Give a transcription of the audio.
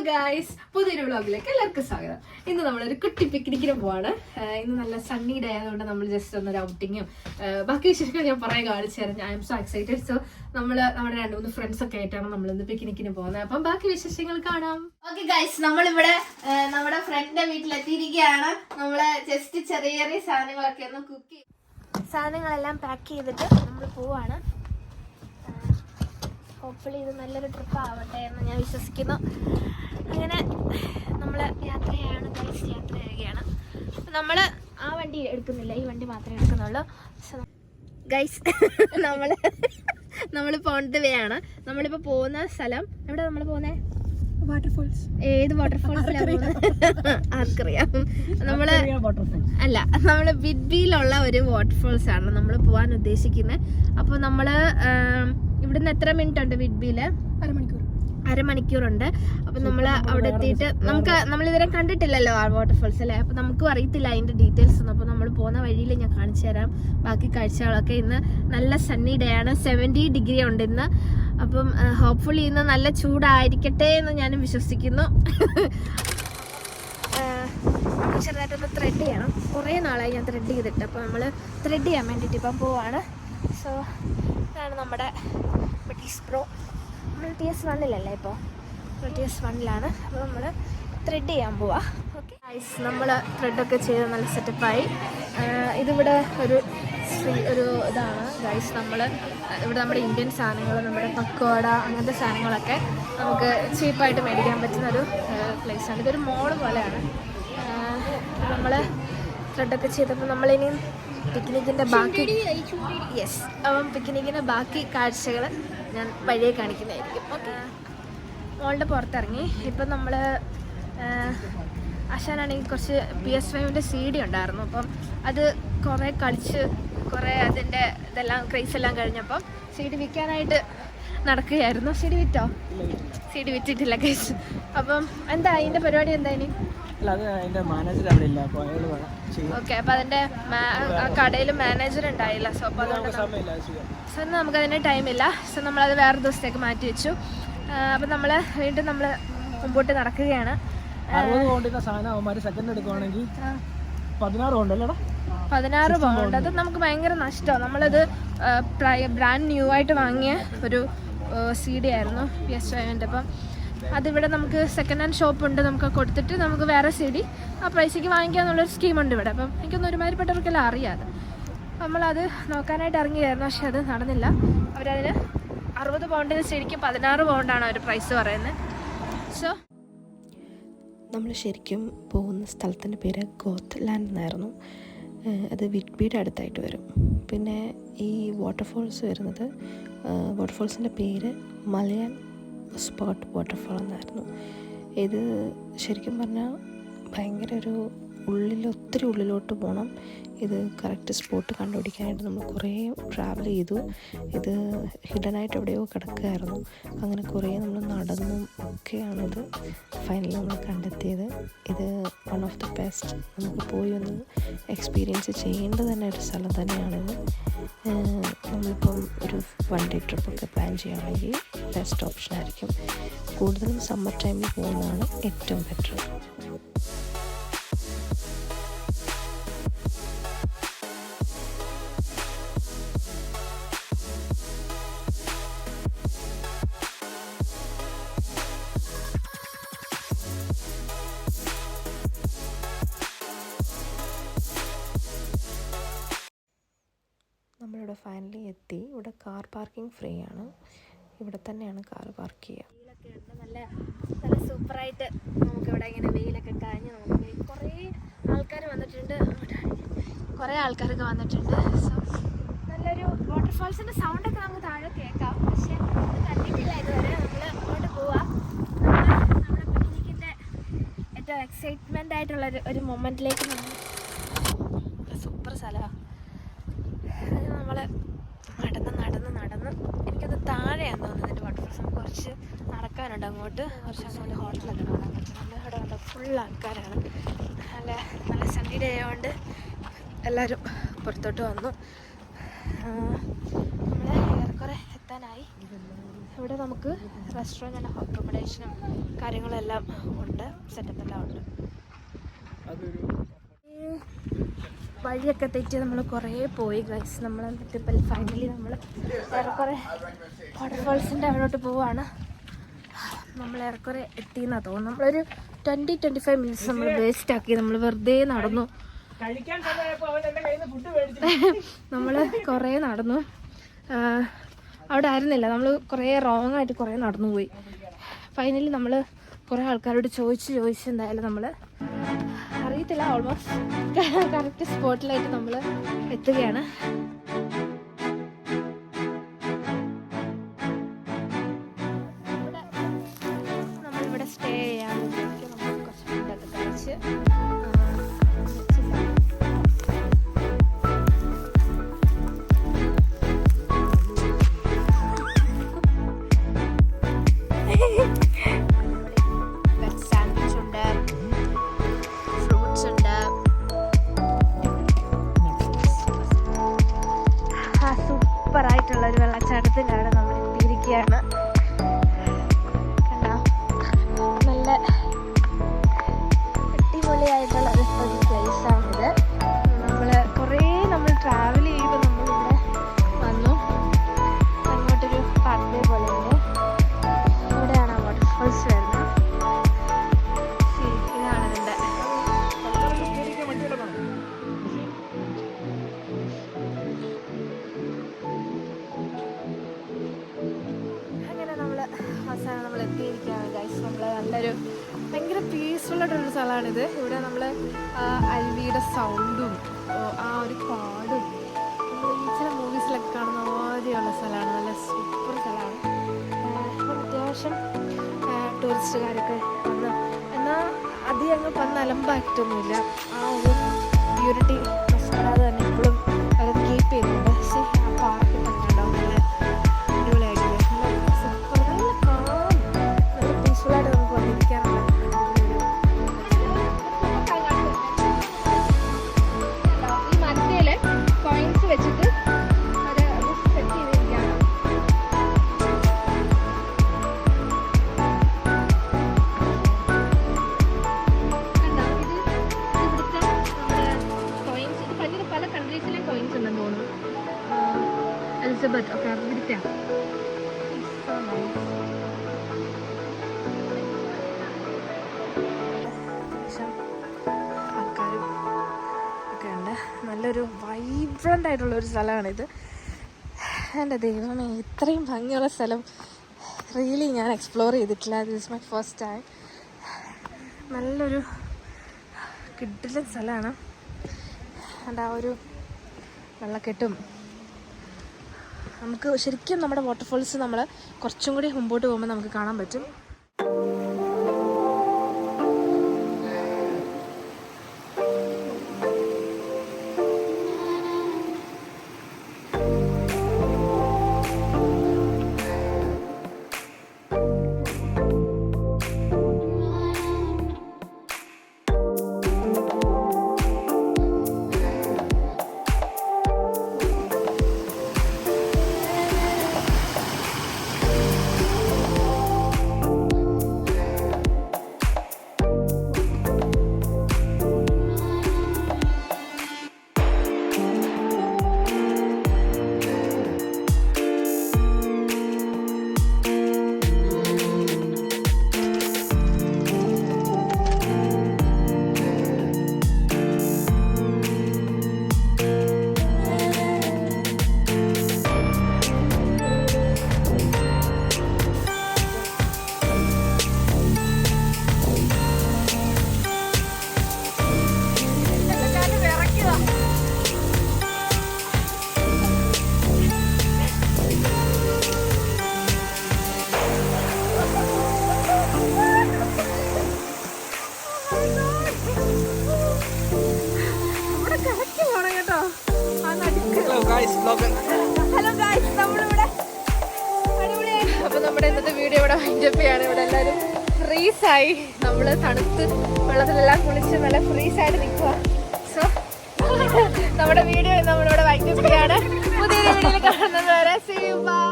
Guys, പുതിയൊരു വ്ളോഗിലേക്ക് എല്ലാവർക്കും സ്വാഗതം. ഇന്ന് നമ്മളൊരു കുട്ടി പിക്നിക്കിന് പോവാണ്. ഇന്ന് നല്ല സണ്ണി ഡേ ആയതുകൊണ്ട് നമ്മൾ ജസ്റ്റ് ഒന്നൊരു ഔട്ടിങ്ങും ബാക്കി വിശേഷങ്ങൾ ഞാൻ പറയാൻ കാണിച്ചു തരാം. I M so excited. So നമ്മുടെ 2-3 ഫ്രണ്ട്സ് ഒക്കെ ആയിട്ടാണ് നമ്മൾ ഇന്ന് പിക്നിക്കിന് പോകുന്നത്. അപ്പം ബാക്കി വിശേഷങ്ങൾ കാണാം. ഓക്കെ ഗൈസ്, നമ്മളിവിടെ നമ്മുടെ ഫ്രണ്ടിന്റെ വീട്ടിലെത്തിയിരിക്കുകയാണ്. നമ്മള് ജസ്റ്റ് ചെറിയ ചെറിയ സാധനങ്ങളൊക്കെ ഒന്ന് കുക്ക് ചെയ്യും. സാധനങ്ങളെല്ലാം പാക്ക് ചെയ്തിട്ട് നമ്മൾ പോവാണ്. ഹോപ്പ്ഫുള്ളി ഇത് നല്ലൊരു ട്രിപ്പ് ആവട്ടെ എന്ന് ഞാൻ വിശ്വസിക്കുന്നു. അങ്ങനെ നമ്മൾ യാത്രയാണ് ഗൈസ്, യാത്രയാകുകയാണ്. നമ്മൾ ആ വണ്ടി എടുക്കുന്നില്ല, ഈ വണ്ടി മാത്രമേ എടുക്കുന്നുള്ളൂ. ഗൈസ്, നമ്മൾ പോണത് വേ ആണ്. നമ്മളിപ്പോൾ പോകുന്ന സ്ഥലം എവിടെ? നമ്മൾ പോകുന്നത് വാട്ടർഫോൾസ്. ഏത് വാട്ടർഫോൾസിലാണ് ആർക്കറിയാം? നമ്മള് അല്ല, നമ്മള് ബിഡ്ബിയിലുള്ള ഒരു വാട്ടർഫോൾസ് ആണ് നമ്മൾ പോകാൻ ഉദ്ദേശിക്കുന്നത്. അപ്പോൾ നമ്മള് ഇവിടുന്ന് എത്ര മിനിറ്റ് ഉണ്ട് ബിഡ്ബിയില്? അരമണിക്കൂറുണ്ട്. അപ്പൊ നമ്മൾ അവിടെ എത്തിയിട്ട് നമ്മളിതുവരെ കണ്ടിട്ടില്ലല്ലോ ആ വാട്ടർഫോൾസ് അല്ലേ. അപ്പൊ നമുക്കും അറിയത്തില്ല അതിന്റെ ഡീറ്റെയിൽസ് ഒന്നും. അപ്പൊ നമ്മൾ പോകുന്ന വഴിയിൽ ഞാൻ കാണിച്ചു തരാം ബാക്കി കാഴ്ചകളൊക്കെ. ഇന്ന് നല്ല സണ്ണി ഡേ ആണ്, 70 ഡിഗ്രി ഉണ്ട് ഇന്ന്. അപ്പം ഹോപ്പ്ഫുള്ളി ഇന്ന് നല്ല ചൂടായിരിക്കട്ടെ എന്ന് ഞാനും വിശ്വസിക്കുന്നു. ചെറുതായിട്ടൊന്ന് ത്രെഡ് ചെയ്യണം. കുറേ നാളായി ഞാൻ ത്രെഡ് ചെയ്തിട്ട്. അപ്പോൾ നമ്മൾ ത്രെഡ് ചെയ്യാൻ വേണ്ടിയിട്ട് ഇപ്പം പോവാണ്. സോ ഇതാണ് നമ്മുടെ ബ്രിട്ടീഷ് പ്രോ. നമ്മൾ TS1-ലല്ലേ ഇപ്പോൾ? TS1-ലാണ്. അപ്പോൾ നമ്മൾ ത്രെഡ് ചെയ്യാൻ പോവാം. ഓക്കെ ഗൈസ്, നമ്മൾ ത്രെഡൊക്കെ ചെയ്ത് നല്ല സെറ്റപ്പായി. ഇതിവിടെ ഒരു ഇതാണ് ഗൈസ്. ഇവിടെ നമ്മുടെ ഇന്ത്യൻ സാധനങ്ങൾ, നമ്മുടെ പക്കോട അങ്ങനത്തെ സാധനങ്ങളൊക്കെ നമുക്ക് ചീപ്പായിട്ട് മേടിക്കാൻ പറ്റുന്ന ഒരു പ്ലേസാണ്. ഇതൊരു മോള് പോലെയാണ്. നമ്മൾ ത്രെഡൊക്കെ ചെയ്തപ്പോൾ നമ്മളിനി പിക്നിക്കിൻ്റെ ബാക്കി പിക്നിക്കിൻ്റെ ബാക്കി കാഴ്ചകൾ ഞാൻ വഴിയെ കാണിക്കുന്നതായിരിക്കും. ഓക്കെ, മോളുടെ പുറത്തിറങ്ങി. ഇപ്പം നമ്മൾ ആശാനാണെങ്കിൽ കുറച്ച് PS5-ൻ്റെ CD ഉണ്ടായിരുന്നു. അപ്പം അത് കുറേ കളിച്ച് അതിൻ്റെ ക്രൈസ് എല്ലാം കഴിഞ്ഞപ്പം CD വിൽക്കാനായിട്ട് നടക്കുകയായിരുന്നു. CD വിറ്റോ? CD വിറ്റിട്ടില്ല ഗൈസ്. അപ്പം എന്താ അതിൻ്റെ പരിപാടി? എന്താ ഇനി? ഓക്കെ, അപ്പം അതിൻ്റെ കടയിൽ മാനേജർ ഉണ്ടായില്ല. സോ അപ്പോൾ അതുകൊണ്ട് നമുക്കതിന് ടൈമില്ല. സോ നമ്മളത് വേറെ ദിവസത്തേക്ക് മാറ്റി വെച്ചു. അപ്പം വീണ്ടും നമ്മൾ മുമ്പോട്ട് നടക്കുകയാണ്. 16 പൗണ്ട്. അത് നമുക്ക് ഭയങ്കര നഷ്ടമാണ്. നമ്മളത് ബ്രാൻഡ് ന്യൂ ആയിട്ട് വാങ്ങിയ ഒരു CD ആയിരുന്നു PS5-ൻ്റെ. അപ്പം അതിവിടെ നമുക്ക് സെക്കൻഡ് ഹാൻഡ് ഷോപ്പുണ്ട്. നമുക്ക് കൊടുത്തിട്ട് നമുക്ക് വേറെ CD ആ പ്രൈസിക്ക് വാങ്ങിക്കാന്നുള്ളൊരു സ്കീമുണ്ട് ഇവിടെ. അപ്പം എനിക്കൊന്നും ഒരുമാതിരിപ്പെട്ടവർക്കെല്ലാം അറിയാതെ നമ്മളത് നോക്കാനായിട്ട് ഇറങ്ങിയായിരുന്നു. പക്ഷെ അത് നടന്നില്ല. അവരതിന് 60 പൗണ്ടിന് ശരിക്കും 16 പൗണ്ടാണ് അവർ പ്രൈസ് പറയുന്നത്. സോ നമ്മൾ ശരിക്കും പോകുന്ന സ്ഥലത്തിൻ്റെ പേര് ഗോത്ത്ലാൻഡ് എന്നായിരുന്നു. അത് വിറ്റ്ബിയുടെ അടുത്തായിട്ട് വരും. പിന്നെ ഈ വാട്ടർഫോൾസിൻ്റെ പേര് മലയാൻ സ്പോട്ട് വാട്ടർഫോൾ എന്നായിരുന്നു. ഇത് ശരിക്കും പറഞ്ഞാൽ ഭയങ്കര ഒത്തിരി ഉള്ളിലോട്ട് പോകണം. ഇത് കറക്റ്റ് സ്പോട്ട് കണ്ടുപിടിക്കാനായിട്ട് നമ്മൾ കുറേ ട്രാവൽ ചെയ്തു. ഇത് ഹിഡനായിട്ട് എവിടെയോ കിടക്കുകയായിരുന്നു. അങ്ങനെ കുറേ നമ്മൾ നടന്നും ഒക്കെയാണിത് ഫൈനലി നമ്മൾ കണ്ടെത്തിയത്. ഇത് വൺ ഓഫ് ദി ബെസ്റ്റ്, നമുക്ക് പോയി ഒന്ന് എക്സ്പീരിയൻസ് ചെയ്യേണ്ടത് തന്നെ ഒരു സ്ഥലം തന്നെയാണിത്. നമ്മളിപ്പം ഒരു 1 ഡേ ട്രിപ്പൊക്കെ പ്ലാൻ ചെയ്യുകയാണെങ്കിൽ ബെസ്റ്റ് ഓപ്ഷൻ ആയിരിക്കും. കൂടുതലും സമ്മർ ടൈമിൽ പോകുന്നതാണ് ഏറ്റവും ബെറ്റർ. നമ്മളിവിടെ ഫൈനലി എത്തി. ഇവിടെ കാർ പാർക്കിംഗ് ഫ്രീ ആണ്. ഇവിടെ തന്നെയാണ് കാർ പാർക്ക് ചെയ്യുക. നല്ല നല്ല സൂപ്പറായിട്ട് നമുക്കിവിടെ ഇങ്ങനെ വെയിലൊക്കെ കഴിഞ്ഞ് നമുക്ക് കുറേ ആൾക്കാരൊക്കെ വന്നിട്ടുണ്ട്. സോ നല്ലൊരു വാട്ടർഫോൾസിൻ്റെ സൗണ്ടൊക്കെ നമുക്ക് താഴെ കേൾക്കാം. പക്ഷെ അത് കണ്ടിട്ടില്ല ഇതുവരെ. നമ്മൾ അങ്ങോട്ട് പോവാം. നമ്മുടെ പിക്നിക്കിൻ്റെ ഏറ്റവും എക്സൈറ്റ്മെൻ്റ് ആയിട്ടുള്ള ഒരു മൊമെൻറ്റിലേക്ക് നമ്മൾ സൂപ്പർ സ്ഥലമാണ്. നമ്മൾ നടന്ന് എനിക്കത് താഴെയാണ് തോന്നുന്നത് ഇതിൻ്റെ വാട്ടർഫോൾസ്. നമുക്ക് കുറച്ച് നടക്കാനുണ്ട് അങ്ങോട്ട്. കുറച്ച് ഹോട്ടലൊക്കെ കാണാൻ പറ്റും. അവിടെ ഉണ്ട് ഫുൾ ആൾക്കാരാണ്. നല്ല സൺഡേ ഡേ ആയതുകൊണ്ട് എല്ലാവരും പുറത്തോട്ട് വന്നു. നമ്മൾ ഏറെക്കുറെ എത്താനായി. ഇവിടെ നമുക്ക് റെസ്റ്റോറൻറ്റ് അക്കോമഡേഷനും കാര്യങ്ങളെല്ലാം ഉണ്ട്, സെറ്റപ്പെല്ലാം ഉണ്ട്. ഈ വഴിയൊക്കെ തെറ്റി നമ്മൾ കുറേ പോയി ഗൈസ്. നമ്മൾ എന്നിട്ടിപ്പോൾ ഫൈനലി നമ്മൾ ഏറെക്കുറെ വാട്ടർഫാൾസിൻ്റെ അവിടോട്ട് പോവാണ്. നമ്മൾ ഏറെക്കുറെ എത്തിയെന്നാണ് തോന്നുന്നു. നമ്മളൊരു 20-25 മിനിറ്റ്സ് നമ്മൾ വേസ്റ്റ് ആക്കി. നമ്മൾ വെറുതെ നടന്നു. നമ്മൾ കുറേ നടന്നു. അവിടെ ആയിരുന്നില്ല, നമ്മൾ കുറേ റോങ് ആയിട്ട് കുറേ നടന്നു പോയി. ഫൈനലി നമ്മൾ കുറേ ആൾക്കാരോട് ചോദിച്ച് എന്തായാലും നമ്മൾ അറിയത്തില്ല, ഓൾമോസ്റ്റ് കറക്റ്റ് സ്പോട്ടിലായിട്ട് നമ്മൾ എത്തുകയാണ്. നമ്മളിവിടെ സ്റ്റേ ചെയ്യാൻ വേണ്ടിയിട്ട് നമ്മൾ കുറച്ച് ഫുഡൊക്കെ കഴിച്ച് സാൻഡ്വിച്ച് ഉണ്ട്, ഫ്രൂട്ട്സ് ഉണ്ട്. സൂപ്പറായിട്ടുള്ളൊരു വെള്ളച്ചാട്ടത്തിലാണ് നമ്മൾ എത്തിയിരിക്കുകയാണ്. കണ്ടോ, നല്ല അടിപൊളിയായിട്ടുള്ള ഒരു പ്ലേസാണിത്. നമ്മൾ ട്രാവൽ ചെയ്യുമ്പോൾ നമ്മളിവിടെ വന്നു. അങ്ങോട്ടൊരു പാർട്ടി പോലെയുണ്ട്. ഇവിടെയാണ് വാട്ടർഫോൾസ് വരുന്നത്. ഇതാണ് ഇതിൻ്റെ. അങ്ങനെ അവസാനം നമ്മൾ എത്തിയിരിക്കുകയാണ് ഗൈസ്. നമ്മൾ നല്ലൊരു ഭയങ്കര പീസ്ഫുള്ളായിട്ടുള്ളൊരു സ്ഥലമാണിത്. ഇവിടെ നമ്മൾ അരുവിയുടെ സൗണ്ടും ആ ഒരു പാടും നമ്മൾ ചില മൂവീസിലൊക്കെ കാണുന്ന മാതിരിയുള്ള സ്ഥലമാണ്. നല്ല സൂപ്പർ സ്ഥലമാണ്. അപ്പം അത്യാവശ്യം ടൂറിസ്റ്റുകാരൊക്കെ വന്ന്, എന്നാൽ അധികം അങ്ങ് വന്ന് അലമ്പാക്കിയിട്ടൊന്നുമില്ല. ആ ഒരു പ്യൂരിറ്റി നഷ്ടപ്പെടാതെ തന്നെ ഇപ്പോഴും അത് കീപ്പ് ചെയ്യുന്നുണ്ട്. പക്ഷേ ആ പാർക്ക് കണ്ടോ, നല്ല അടിപൊളിയായിട്ടില്ലേ, നല്ല സൂപ്പർ, നല്ല കാം, നല്ല പീസ്ഫുള്ളായിട്ട് നമുക്ക് വന്നിരിക്കാനുള്ള ഈ മരത്തില് കോയിൻസ് വെച്ചിട്ട് അത് സെറ്റ് ചെയ്തിരിക്കുകയാണ്. കണ്ടോ, ഇത് ഇവിടുത്തെ നമ്മുടെ കോയിൻസ്. ഇത് പല കൺട്രീസിലെ കോയിൻസ് ഉണ്ടെന്ന് തോന്നുന്നു. എലിസബത്ത് ഒക്കെ ഇവിടുത്തെ ആൾക്കാരും ഒക്കെ ഉണ്ട്. നല്ലൊരു വൈബ്രൻ്റ് ആയിട്ടുള്ളൊരു സ്ഥലമാണിത്. എൻ്റെ ദൈവമേ, ഇത്രയും ഭംഗിയുള്ള സ്ഥലം റിയലി ഞാൻ എക്സ്പ്ലോർ ചെയ്തിട്ടില്ല. This is my first time. നല്ലൊരു കിടിലൻ സ്ഥലമാണ്. എൻ്റെ ആ ഒരു വെള്ളക്കെട്ടും നമുക്ക് ശരിക്കും നമ്മുടെ വാട്ടർഫോൾസ് നമ്മൾ കുറച്ചും കൂടി മുമ്പോട്ട് പോകുമ്പോൾ നമുക്ക് കാണാൻ പറ്റും. ഹലോ ഗായ്സ്, നമ്മളിവിടെ അടിപൊളിയായി. അപ്പോൾ നമ്മുടെ ഇന്നത്തെ വീഡിയോ ഇവിടെ വൈൻഡപ്പ് ചെയ്യാണ്. ഇവിടെ എല്ലാവരും ഫ്രീസായി, നമ്മൾ തണുത്ത് വെള്ളത്തിലെല്ലാം കുളിച്ച് നല്ല ഫ്രീസായിട്ട് നിൽക്കുക. സോ നമ്മുടെ വീഡിയോ നമ്മളിവിടെ വൈൻഡപ്പ് ചെയ്യാണ്. പുതിയ വീഡിയോയിൽ കാണുന്നത് വരെ, see you, bye.